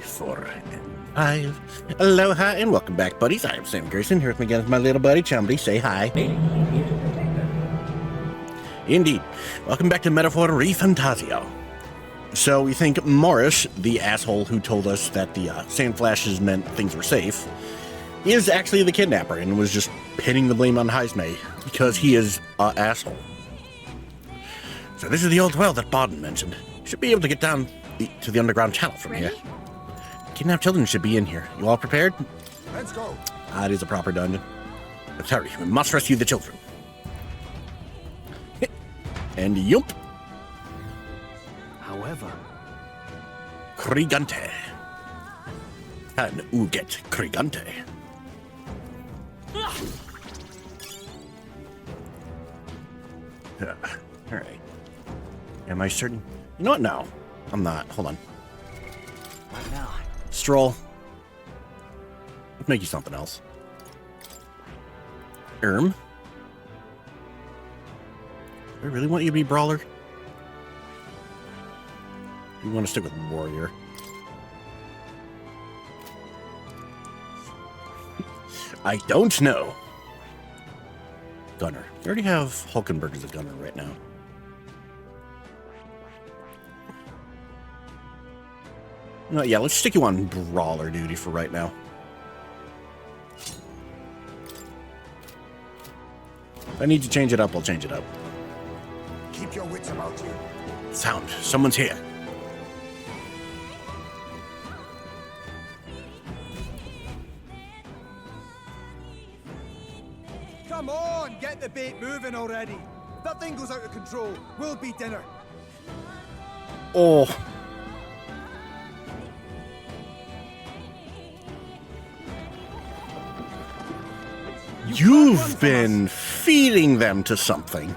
4, and 5. Aloha and welcome back, buddies. I am Sammy Grayson, here with me again with my little buddy Chumley. Say hi. Indeed. Welcome back to Metaphor ReFantazio. So we think Morris, the asshole who told us that the sand flashes meant things were safe, is actually the kidnapper and was just pinning the blame on Heisme because he is an asshole. So this is the old well that Bauden mentioned. Should be able to get down to the underground channel from here. Kidnapped children should be in here. You all prepared? Let's go. It is a proper dungeon. Let's hurry. We must rescue the children. And yup. However, Krigante. And Uget Krigante. Alright. Am I certain? You know what? No. I'm not. Hold on. right now. Stroll. Let's make you something else. Do I really want you to be Brawler? You want to stick with Warrior. I don't know. Gunner. We already have Hulkenberg as a gunner right now. No, yeah, let's stick you on Brawler duty for right now. If I need to change it up, I'll change it up. Keep your wits about you. Sound. Someone's here. Come on, get the bait moving already. If that thing goes out of control, we'll be dinner. Oh. You've been feeding them to something.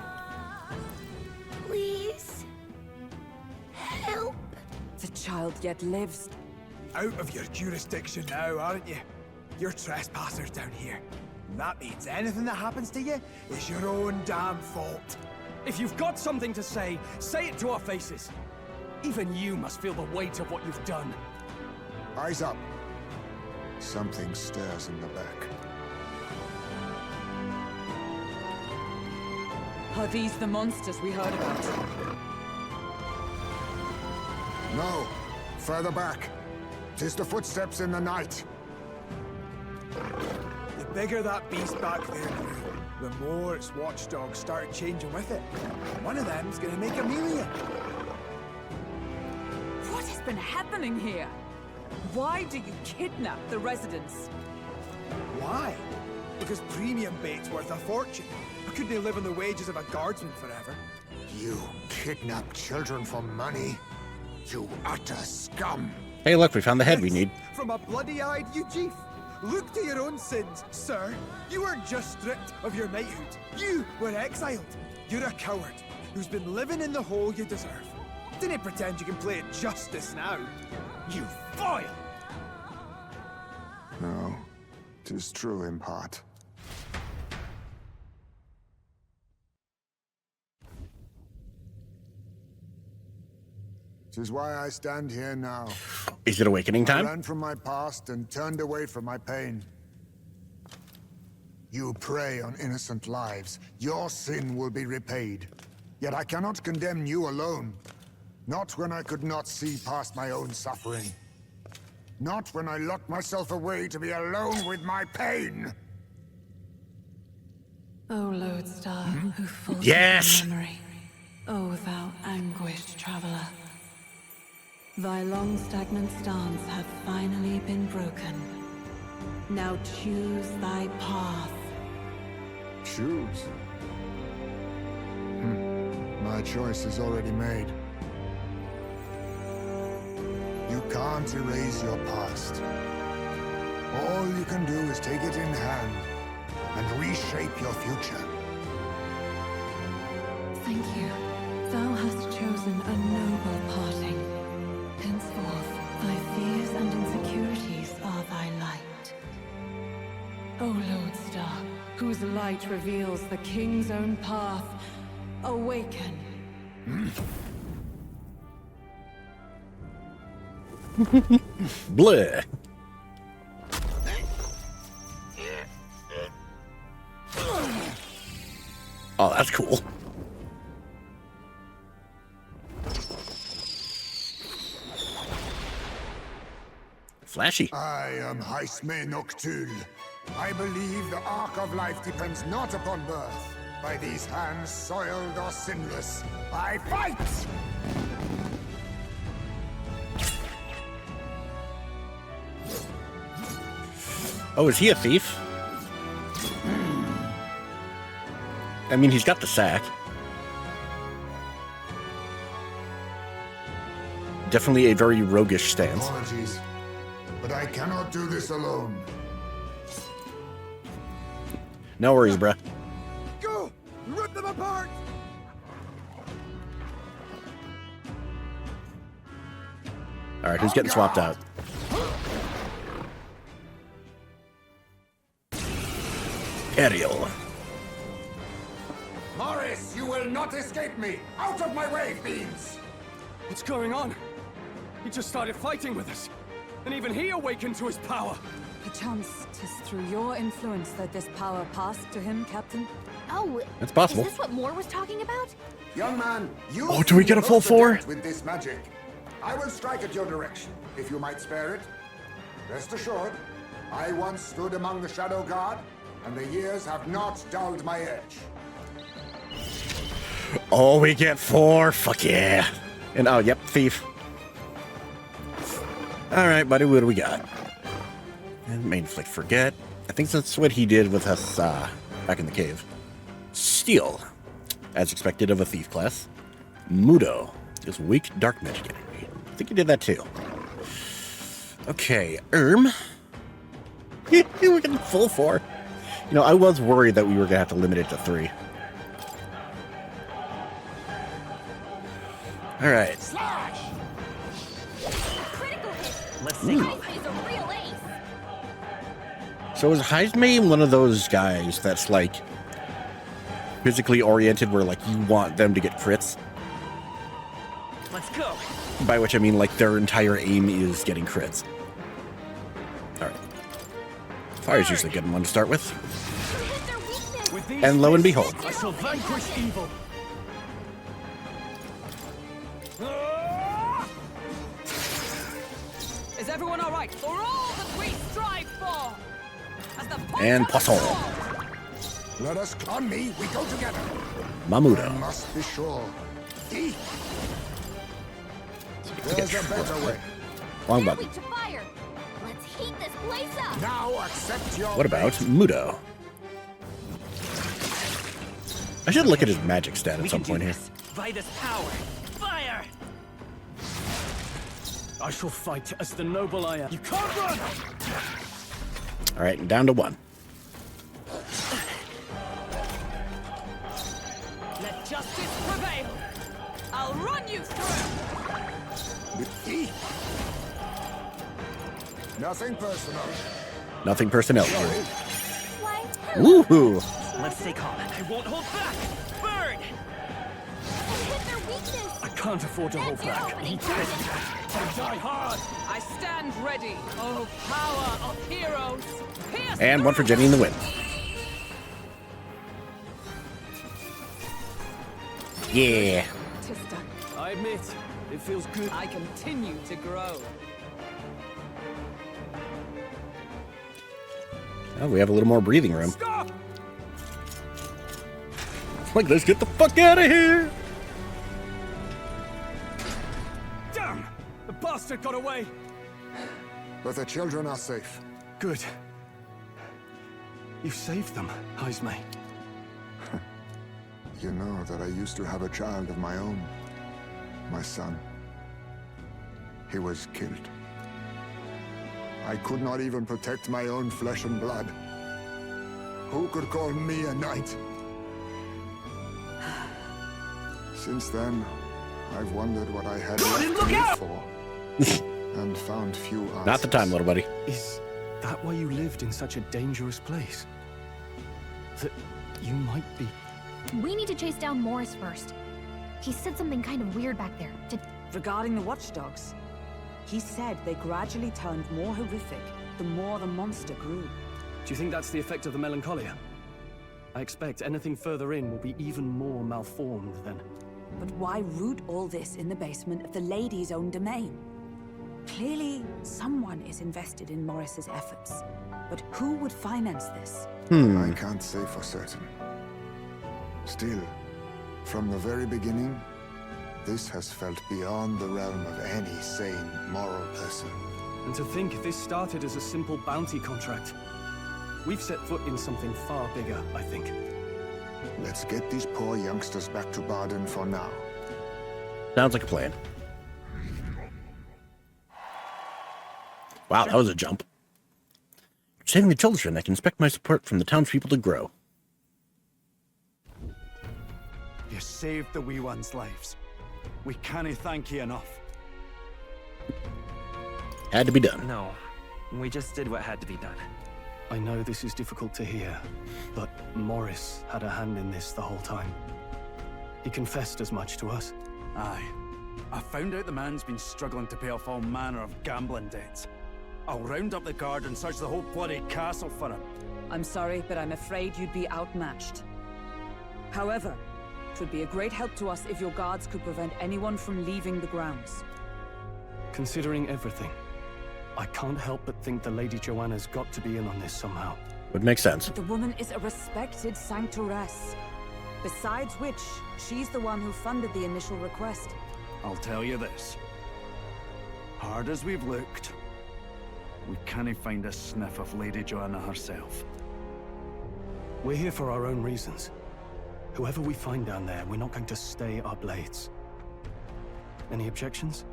Please. Help. The child yet lives. Out of your jurisdiction now, aren't you? You're trespassers down here. And that means anything that happens to you is your own damn fault. If you've got something to say it to our faces. Even you must feel the weight of what you've done. Eyes up. Something stirs in the back. Are these the monsters we heard about? No. Further back. 'Tis the footsteps in the night. The bigger that beast back there grew, the more its watchdogs started changing with it. One of them's gonna make Amelia. What has been happening here? Why do you kidnap the residents? Why? Because premium bait's worth a fortune. Couldn't they live on the wages of a guardsman forever? You kidnap children for money? You utter scum! Hey, look, we found the head we need. From a bloody-eyed Ujief. Look to your own sins, sir. You weren't just stripped of your knighthood. You were exiled. You're a coward who's been living in the hole you deserve. Didn't pretend you can play at justice now. You foil! No, 'tis true in part. This is why I stand here now. Is it awakening I time? ran from my past and turned away from my pain. You prey on innocent lives. Your sin will be repaid. Yet I cannot condemn you alone. Not when I could not see past my own suffering. Not when I locked myself away to be alone with my pain. O lodestar, who falls Yes! in memory. O thou anguished traveler. Thy long stagnant stance hath finally been broken. Now choose thy path. Choose? My choice is already made. You can't erase your past. All you can do is take it in hand and reshape your future. Thank you. Thou hast chosen a noble parting. Henceforth, thy fears and insecurities are thy light. O lodestar, whose light reveals the king's own path, awaken. Bleh. Oh, that's cool. Flashy. I am Haisme Noctul. I believe the arc of life depends not upon birth. By these hands, soiled or sinless, I fight! Oh, is he a thief? I mean, he's got the sack. Definitely a very roguish stance. Apologies, but I cannot do this alone. No worries, bruh. Go! Rip them apart! Alright, who's getting swapped out? Ariel. Morris, you will not escape me! Out of my way, fiends! What's going on? He just started fighting with us. And even he awakened to his power. Perchance 'tis through your influence that this power passed to him, Captain? Oh, That's possible. Is this what Moore was talking about? Young man, you Oh, do we get a full four? with this magic. I will strike at your direction, if you might spare it. Rest assured, I once stood among the Shadow Guard, and the years have not dulled my edge. Oh, we get 4. Fuck yeah. And oh, yep, thief. Alright, buddy, what do we got? And main flick forget. I think that's what he did with us back in the cave. Steal. As expected of a thief class. Mudo. Is weak dark magic enemy. I think he did that too. Okay, We're getting full 4. You know, I was worried that we were gonna have to limit it to 3. Alright. Slash! Critical hit! Let's see. He's a real ace! So is Heisme one of those guys that's like physically oriented where like you want them to get crits? Let's go. By which I mean like their entire aim is getting crits. Alright. Fire's usually a good one to start with. Hit their weakness! With these And lo and fists, behold. I shall vanquish evil. Is everyone alright? For all that we strive for! As the point And of the Poisson. sword! Let us on me, we go together. I Mamudo. must be sure. Eat. There's a better way. Long They're button. weak to fire! Let's heat this place up! Now accept your What about fate. Mudo? I should look at his magic stat at some point here. By this power. Fire! I shall fight as the noble I am. You can't run! Alright, down to 1. Let justice prevail! I'll run you through! Eat. Nothing personal. Nothing personnel here. Why, Woohoo! Let's stay calm. I won't hold back! Burn! hit their weakness! I can't afford to hold That's your back. opening Eat this. target! Die hard! I stand ready, oh power of heroes! Pierce And one for through! Jenny in the wind. Yeah. Tista, I admit, it feels good. I continue to grow. Oh, we have a little more breathing room. Stop! Like, let's get the fuck out of here! Damn! The bastard got away! But the children are safe. Good. You saved them, Heisme. You know that I used to have a child of my own. My son. He was killed. I could not even protect my own flesh and blood. Who could call me a knight? Since then, I've wondered what I had left look to out! live for. And found few answers. Not the time, little buddy. Is that why you lived in such a dangerous place? That you might be... We need to chase down Morris first. He said something kind of weird back there. Regarding the watchdogs, He said they gradually turned more horrific the more the monster grew. Do you think that's the effect of the melancholia? I expect anything further in will be even more malformed then. But why root all this in the basement of the lady's own domain? Clearly, someone is invested in Morris's efforts. But who would finance this? I can't say for certain. Still, from the very beginning, this has felt beyond the realm of any sane, moral person. And to think this started as a simple bounty contract. We've set foot in something far bigger, I think. Let's get these poor youngsters back to Baden for now. Sounds like a plan. Wow, that was a jump. Saving the children, I can expect my support from the townspeople to grow. You saved the wee ones' lives. We can't thank you enough. Had to be done. No, we just did what had to be done. I know this is difficult to hear, but Morris had a hand in this the whole time. He confessed as much to us. Aye. I found out the man's been struggling to pay off all manner of gambling debts. I'll round up the guard and search the whole bloody castle for him. I'm sorry, but I'm afraid you'd be outmatched. However, it would be a great help to us if your guards could prevent anyone from leaving the grounds. Considering everything, I can't help but think the Lady Joanna's got to be in on this somehow. Would make sense. The woman is a respected sanctoress. Besides which, she's the one who funded the initial request. I'll tell you this. Hard as we've looked, we can't find a sniff of Lady Joanna herself. We're here for our own reasons. Whoever we find down there, we're not going to stay our blades. Any objections?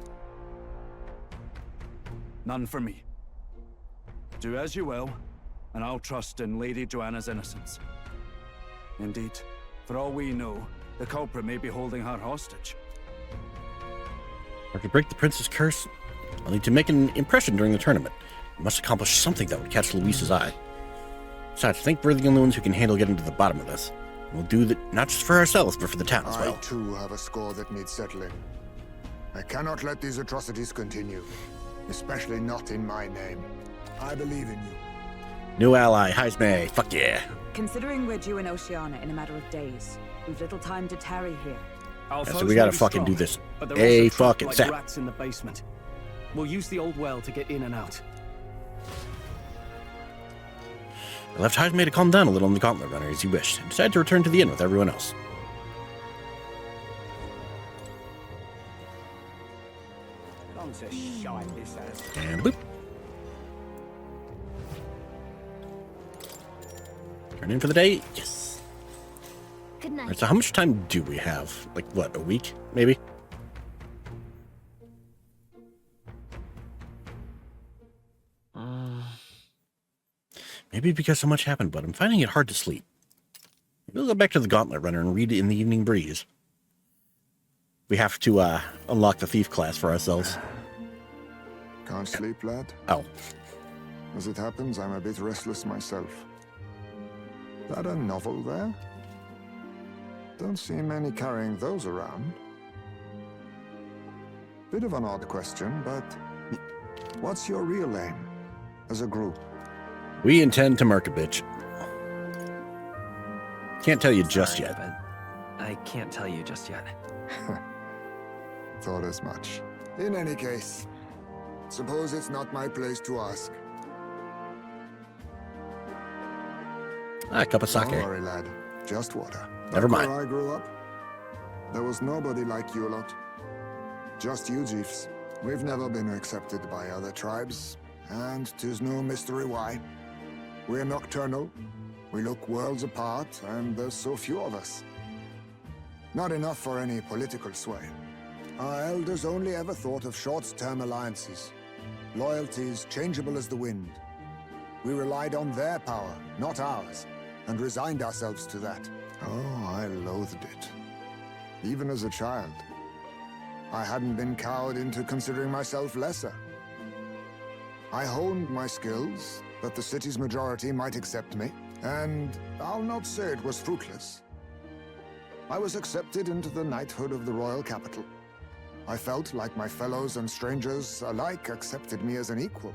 None for me. Do as you will, and I'll trust in Lady Joanna's innocence. Indeed, for all we know, the culprit may be holding her hostage. Or to break the prince's curse, I'll need to make an impression during the tournament. I must accomplish something that would catch Luis's eye. Besides, I think we're the only ones who can handle getting to the bottom of this. We'll do that not just for ourselves, but for the town as well. I too have a score that needs settling. I cannot let these atrocities continue, especially not in my name. I believe in you. New ally, Heisme. Fuck yeah. Considering we're due in Oceania in a matter of days, we've little time to tarry here. Our So foes we gotta may be fucking strong, do this. but they're A also trapped fucking like sap. rats in the basement. We'll use the old well to get in and out. I left Heisme to calm down a little in the Gauntlet Runner as he wished, and decided to return to the inn with everyone else. And boop. Turn in for the day? Yes. Good night. Alright, so how much time do we have? Like, what, a week, maybe? Maybe because so much happened, but I'm finding it hard to sleep. We'll go back to the Gauntlet Runner and read it in the evening breeze. We have to unlock the thief class for ourselves. Can't sleep, lad? Oh. As it happens, I'm a bit restless myself. That a novel there? Don't see many carrying those around. Bit of an odd question, but what's your real aim as a group? We intend to murk a bitch. Can't tell you just Sorry, yet. but I can't tell you just yet. Thought as much. In any case, suppose it's not my place to ask. A cup of sake. Don't worry, lad. Just water. Never Back mind. Where I grew up, there was nobody like you lot. Just you, Jeeves. We've never been accepted by other tribes, and 'tis no mystery why. We're nocturnal, we look worlds apart, and there's so few of us. Not enough for any political sway. Our elders only ever thought of short-term alliances, loyalties changeable as the wind. We relied on their power, not ours, and resigned ourselves to that. Oh, I loathed it. Even as a child. I hadn't been cowed into considering myself lesser. I honed my skills, that the city's majority might accept me, and I'll not say it was fruitless. I was accepted into the knighthood of the royal capital. I felt like my fellows and strangers alike accepted me as an equal.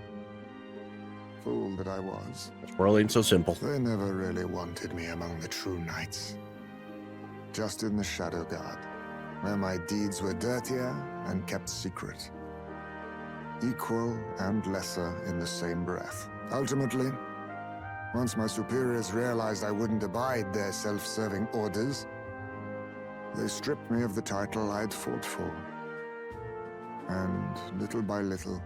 Fool that I was. This world ain't so simple. They never really wanted me among the true knights. Just in the Shadow Guard, where my deeds were dirtier and kept secret. Equal and lesser in the same breath. Ultimately, once my superiors realized I wouldn't abide their self-serving orders, they stripped me of the title I'd fought for. And little by little,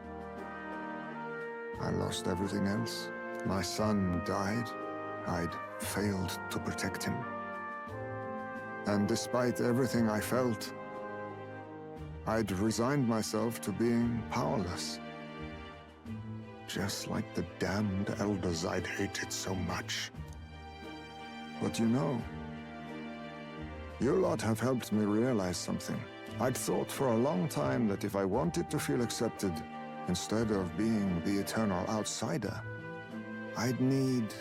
I lost everything else. My son died. I'd failed to protect him. And despite everything I felt, I'd resigned myself to being powerless. Just like the damned elders I'd hated so much. But you know, you lot have helped me realize something. I'd thought for a long time that if I wanted to feel accepted, instead of being the eternal outsider, I'd need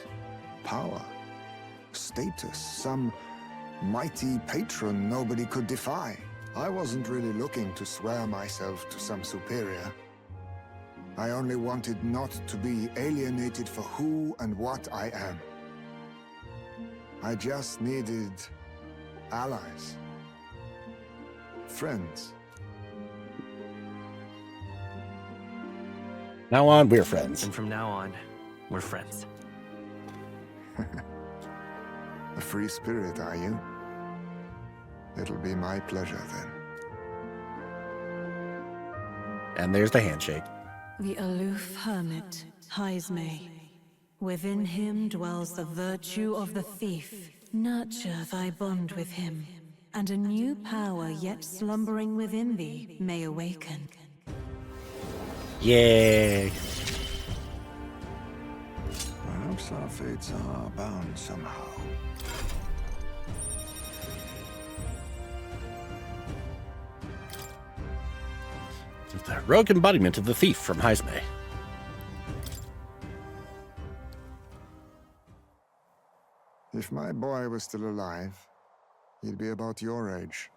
power, status, some mighty patron nobody could defy. I wasn't really looking to swear myself to some superior. I only wanted not to be alienated for who and what I am. I just needed allies. Friends. Now on, we're friends. And from now on, we're friends. A free spirit, are you? It'll be my pleasure then. And there's the handshake. The aloof hermit, Haisme. Within him dwells the virtue of the thief. Nurture thy bond with him, and a new power yet slumbering within thee may awaken. Yay. Perhaps our fates are bound somehow. The heroic embodiment of the thief from Haisme. If my boy was still alive, he'd be about your age.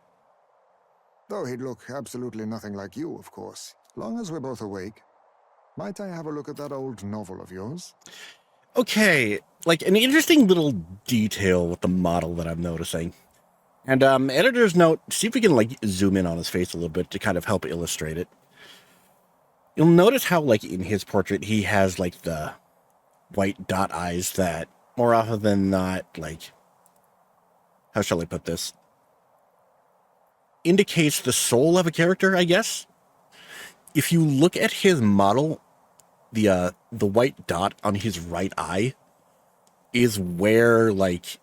Though he'd look absolutely nothing like you, of course. Long as we're both awake, might I have a look at that old novel of yours? Okay, like an interesting little detail with the model that I'm noticing. And editor's note, see if we can like zoom in on his face a little bit to kind of help illustrate it. You'll notice how like in his portrait he has like the white dot eyes that more often than not, like, how shall I put this? Indicates the soul of a character, I guess. If you look at his model, the white dot on his right eye is where, like,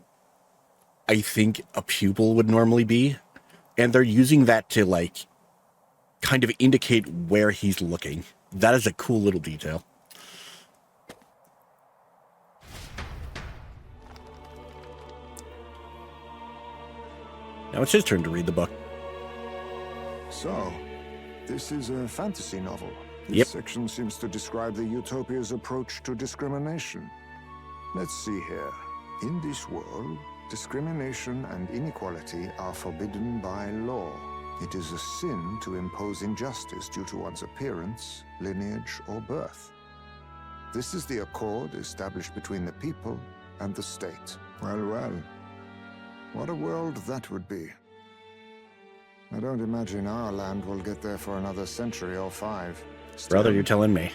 I think a pupil would normally be. And they're using that to, like, kind of indicate where he's looking. That is a cool little detail. Now it's his turn to read the book. So, this is a fantasy novel. This Yep. section seems to describe the Utopia's approach to discrimination. Let's see here. In this world, discrimination and inequality are forbidden by law. It is a sin to impose injustice due to one's appearance, lineage, or birth. This is the accord established between the people and the state. Well, well. What a world that would be. I don't imagine our land will get there for another century or 5. Still, Brother, you're telling me.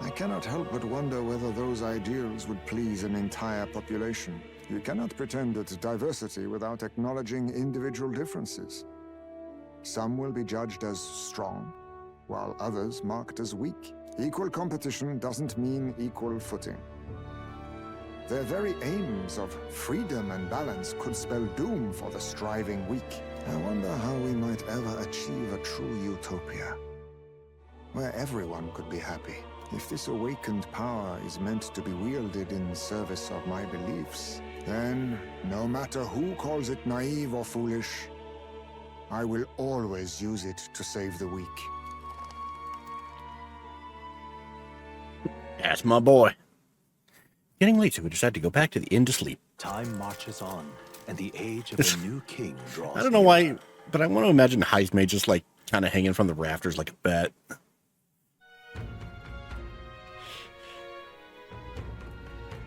I cannot help but wonder whether those ideals would please an entire population. You cannot pretend at diversity without acknowledging individual differences. Some will be judged as strong, while others marked as weak. Equal competition doesn't mean equal footing. Their very aims of freedom and balance could spell doom for the striving weak. I wonder how we might ever achieve a true utopia, where everyone could be happy. If this awakened power is meant to be wielded in service of my beliefs, then, no matter who calls it naive or foolish, I will always use it to save the weak. That's my boy. Getting late, so we decided to go back to the inn to sleep. Time marches on, and the age of a new king draws I don't know why, but I want to imagine Haisme just like Kind of hanging from the rafters like a bat.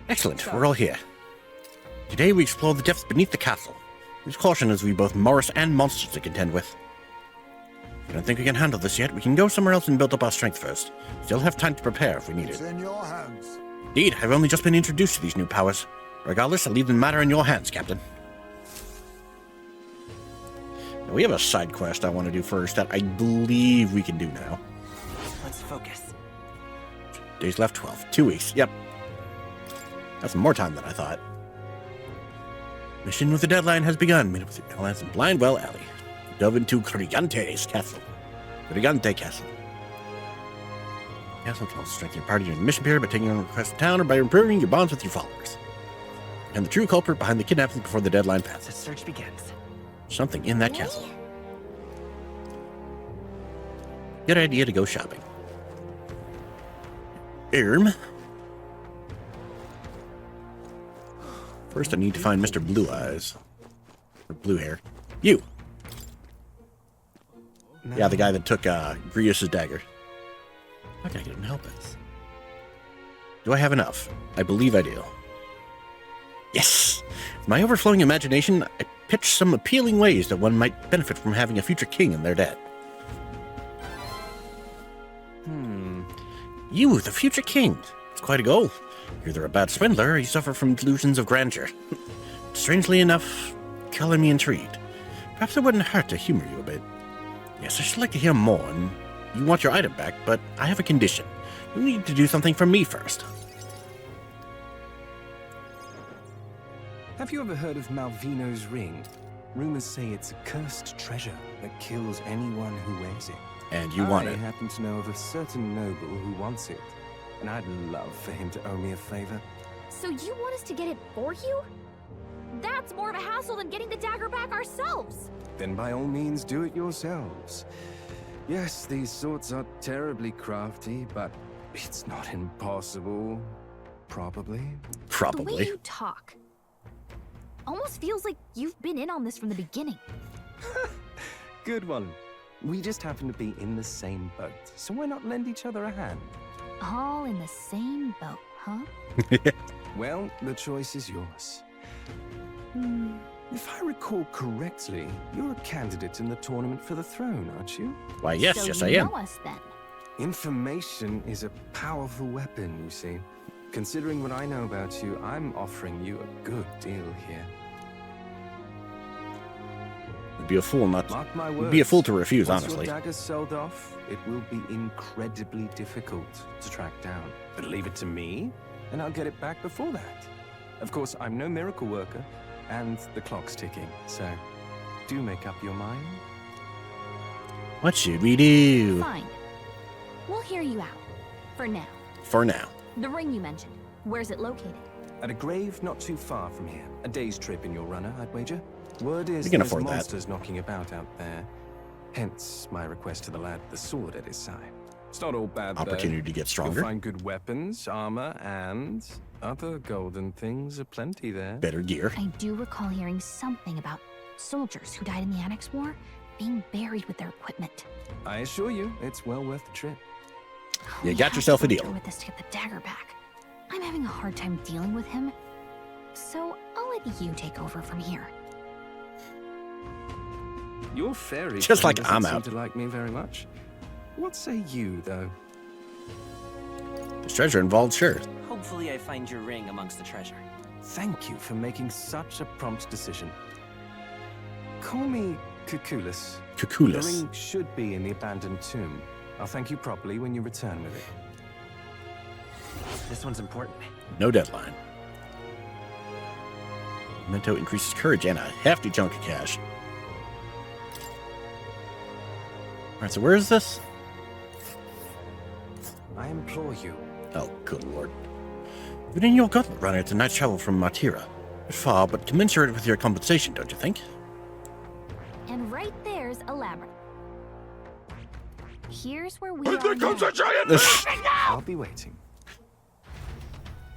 Excellent, we're all here. Today we explore the depths beneath the castle. Use caution as we both Morris and monsters to contend with. If you don't think we can handle this yet, we can go somewhere else and build up our strength first. Still have time to prepare if we need it. It's in your hands. Indeed, I've only just been introduced to these new powers. Regardless, I'll leave the matter in your hands, Captain. Now, we have a side quest I want to do first that I believe we can do now. Let's focus. Days left, 12. 2 weeks, yep. That's more time than I thought. Mission with the deadline has begun. Meet up with the allies in Blindwell Alley. Delve into Grigante's castle. Grigante Castle. Castle can also strengthen your party during the mission period by taking on a quest in town or by improving your bonds with your followers. And the true culprit behind the kidnapping before the deadline The passes. search begins. Something in that castle. Good idea to go shopping. First, I need to find Mr. Blue Eyes. Or Blue Hair. You! Yeah, the guy that took Grius' dagger. How can I get him to help us? Do I have enough? I believe I do. Yes! With my overflowing imagination, I pitched some appealing ways that one might benefit from having a future king in their debt. You, the future king. It's quite a goal. You're either a bad swindler or you suffer from delusions of grandeur. Strangely enough, color me intrigued. Perhaps it wouldn't hurt to humor you a bit. Yes, I should like to hear more, and you want your item back, but I have a condition. You need to do something for me first. Have you ever heard of Malvino's ring? Rumors say it's a cursed treasure that kills anyone who wears it. And you want I it. happen to know of a certain noble who wants it, and I'd love for him to owe me a favor. So you want us to get it for you? That's more of a hassle than getting the dagger back ourselves. Then by all means do it yourselves. Yes, these swords are terribly crafty, but it's not impossible. Probably. The way Probably. you talk almost feels like you've been in on this from the beginning. Good one. We just happen to be in the same boat, so why not lend each other a hand? All in the same boat, huh? Well, the choice is yours. If I recall correctly, you're a candidate in the tournament for the throne, aren't you? Why, yes, So yes, you I am. know us then. Information is a powerful weapon, you see. Considering what I know about you, I'm offering you a good deal here. I'd be a fool not to. Mark my I'd words. be a fool to refuse, Once honestly. your dagger's sold off, it will be incredibly difficult to track down. But leave it to me, and I'll get it back before that. Of course, I'm no miracle worker, and the clock's ticking, so do make up your mind. What should we do? Fine. We'll hear you out. For now. For now. The ring you mentioned. Where's it located? At a grave not too far from here. A day's trip in your runner, I'd wager. Word is We can there's afford that. monsters knocking about out there. Hence my request to the lad with the sword at his side. It's not all bad, Opportunity though. to get You'll stronger. find good weapons, armor, and other golden things aplenty there. Better gear. I do recall hearing something about soldiers who died in the Annex War being buried with their equipment. I assure you, it's well worth the trip. You We got have yourself to a go deal. through with this to get the dagger back. I'm having a hard time dealing with him, so I'll let you take over from here. Your fairy Just friend like doesn't I'm seem out. to like me very much. What say you, though? There's treasure involved, sure. Hopefully I find your ring amongst the treasure. Thank you for making such a prompt decision. Call me Cuculus. The Cuculus. ring should be in the abandoned tomb. I'll thank you properly when you return with it. This one's important. No deadline. Memento increases courage and a hefty chunk of cash. Alright, so where is this? I implore you. Oh, good lord. Even in your gauntlet runner, it's a night's travel from Matira. Bit far, but commensurate with your compensation, don't you think? And right there's a labyrinth. Here's where we are now. I'll be waiting.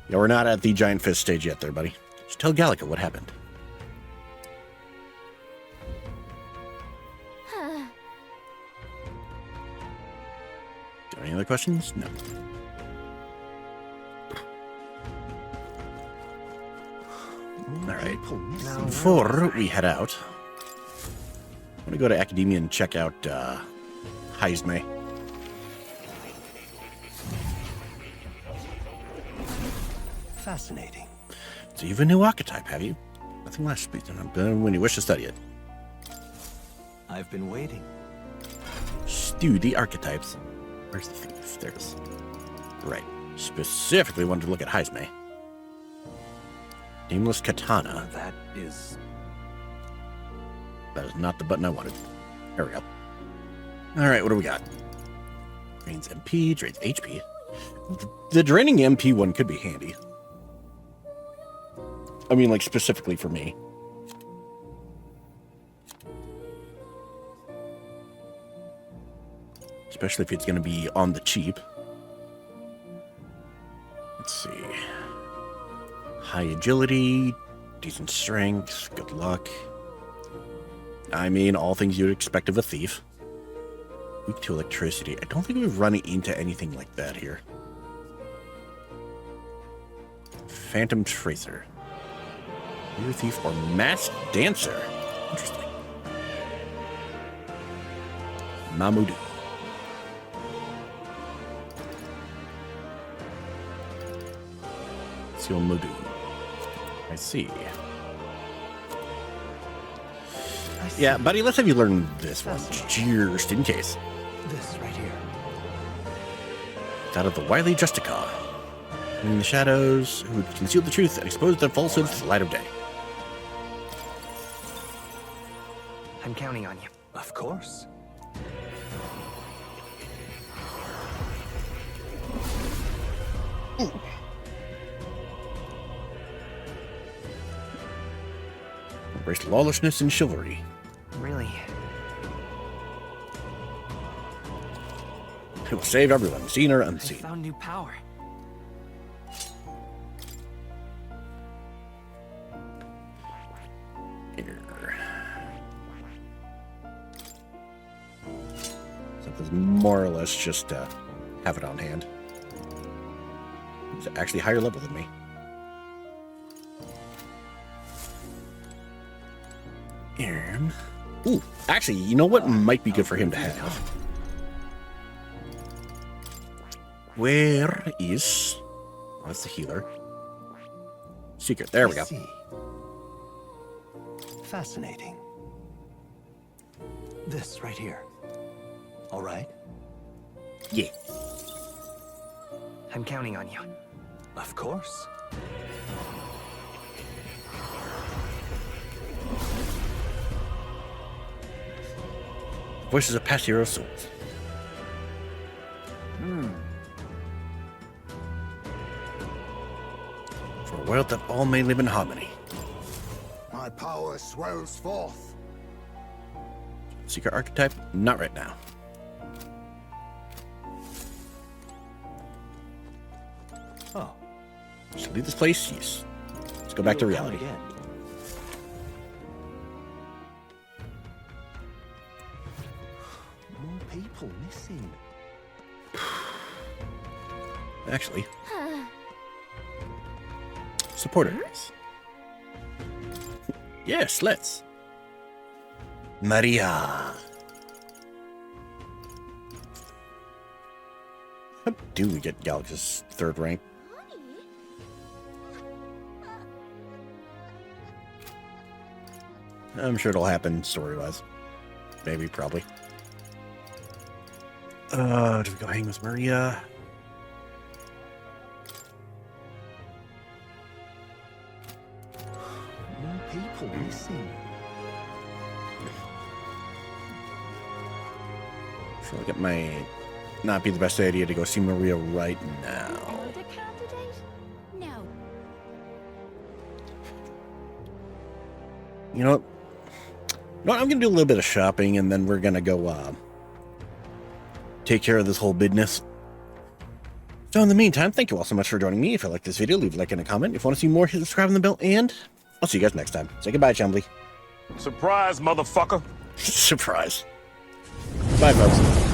Yeah, we're not at the giant fist stage yet there, buddy. Just tell Gallica what happened. questions? No. Alright. Before we head out, I'm going to go to Academia and check out Heisme. Fascinating. So you have a new archetype, have you? Nothing less, when you wish to study it. I've been waiting. Study archetypes. Where's the thief? There it is. Right. Specifically wanted to look at Heisme. Nameless Katana. That is not the button I wanted. There we go. Alright, what do we got? Drains MP, drains HP. The draining MP one could be handy. I mean, like, specifically for me. Especially if it's going to be on the cheap. Let's see. High agility, decent strength, good luck. I mean, all things you'd expect of a thief. Weak to electricity. I don't think we've run into anything like that here. Phantom Tracer. New thief or masked dancer. Interesting. Mamudu. Mudu. I see. Yeah, buddy, let's have you learn this one, just in case. this right here. It's out of the wily Justica. In the shadows, who conceal the truth and expose the falsehoods to the light of day. I'm counting on you. Of course. Embrace lawlessness and chivalry. Really? It will save everyone, seen or I unseen. found new power. Here. So this is more or less just have it on hand. He's actually higher level than me. Ooh, actually, you know what might be good for him to have? Where is... Oh, that's the healer. Secret, there we go. See. Fascinating. This right here. All right? Yeah. I'm counting on you. Of course. Voices of past hero souls. For a world that all may live in harmony. My power swells forth. Secret archetype? Not right now. Oh. Should leave this place? Yes. Let's go back to reality. Again. More people missing. Actually. Supporters. Yes, let's. Maria. How do we get Galaxy's third rank? I'm sure it'll happen story-wise. Maybe, probably. Do we go hang with Maria? More people missing. So it might not be the best idea to go see Maria right now. Elder candidate? No. You know what? I'm gonna do a little bit of shopping, and then we're gonna go take care of this whole business. So in the meantime, thank you all so much for joining me. If you like this video, leave a like and a comment. If you want to see more, hit subscribe on the bell, and I'll see you guys next time. Say goodbye, Chumbly. Surprise, motherfucker. Surprise. Bye, folks.